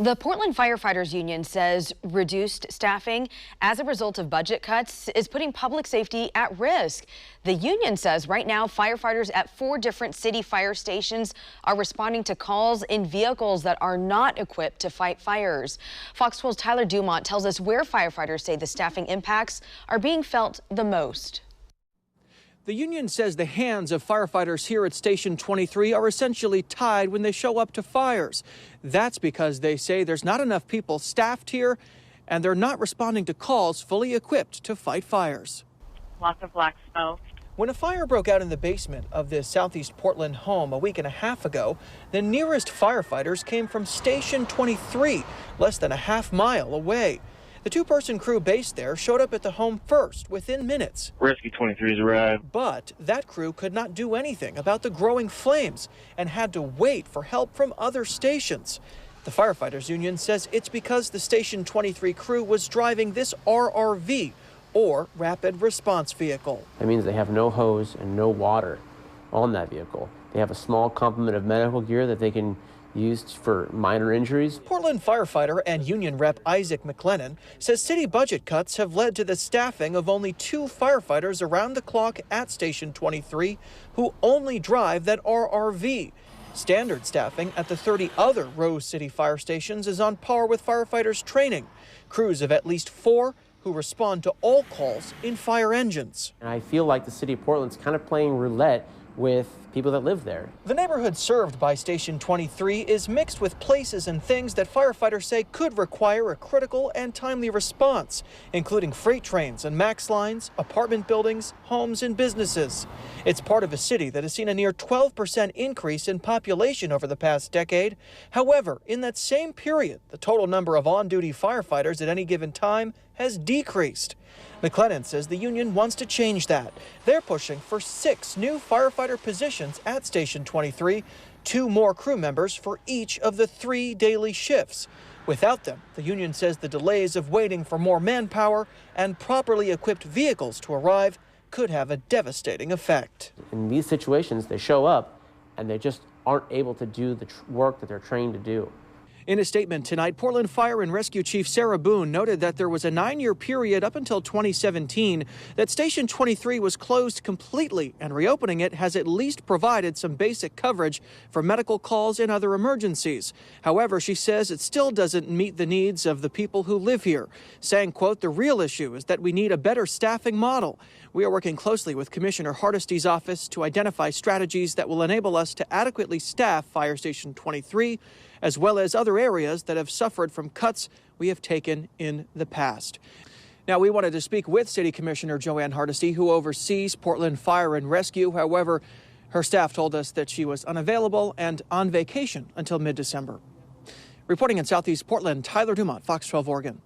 The Portland Firefighters Union says reduced staffing as a result of budget cuts is putting public safety at risk. The union says right now firefighters at 4 different city fire stations are responding to calls in vehicles that are not equipped to fight fires. Fox 12's Tyler Dumont tells us where firefighters say the staffing impacts are being felt the most. The union says the hands of firefighters here at Station 23 are essentially tied when they show up to fires. That's because they say there's not enough people staffed here, and they're not responding to calls fully equipped to fight fires. Lots of black smoke. When a fire broke out in the basement of this Southeast Portland home a week and a half ago, the nearest firefighters came from Station 23, less than a half mile away. The 2-person crew based there showed up at the home first, within minutes. Rescue 23's arrived. But that crew could not do anything about the growing flames and had to wait for help from other stations. The Firefighters Union says it's because the Station 23 crew was driving this RRV, or Rapid Response Vehicle. That means they have no hose and no water on that vehicle. They have a small complement of medical gear that they can used for minor injuries. Portland firefighter and union rep MCLENNAN says city budget cuts have led to the staffing of only 2 firefighters around the clock at Station 23 who only drive that RRV. Standard staffing at the 30 other Rose City fire stations is on par with firefighters' training. Crews of at least 4 who respond to all calls in fire engines. And I feel like the city of Portland's kind of playing roulette with people that live there. The neighborhood served by Station 23 is mixed with places and things that firefighters say could require a critical and timely response, including freight trains and MAX lines, apartment buildings, homes, and businesses. It's part of a city that has seen a near 12% increase in population over the past decade. However, in that same period, the total number of on-duty firefighters at any given time has decreased. McLennan says the union wants to change that. They're pushing for 6 new firefighter positions at Station 23, 2 more crew members for each of the 3 daily shifts. Without them, the union says the delays of waiting for more manpower and properly equipped vehicles to arrive could have a devastating effect. In these situations, they show up and they just aren't able to do the work that they're trained to do. In a statement tonight, Portland Fire and Rescue Chief Sarah Boone noted that there was a 9-year period up until 2017 that Station 23 was closed completely, and reopening it has at least provided some basic coverage for medical calls and other emergencies. However, she says it still doesn't meet the needs of the people who live here, saying, quote, "The real issue is that we need a better staffing model. We are working closely with Commissioner Hardesty's office to identify strategies that will enable us to adequately staff Fire Station 23, as well as other areas that have suffered from cuts we have taken in the past." Now, we wanted to speak with City Commissioner Joanne Hardesty, who oversees Portland Fire and Rescue. However, her staff told us that she was unavailable and on vacation until mid-December. Reporting in Southeast Portland, Tyler Dumont, Fox 12 Oregon.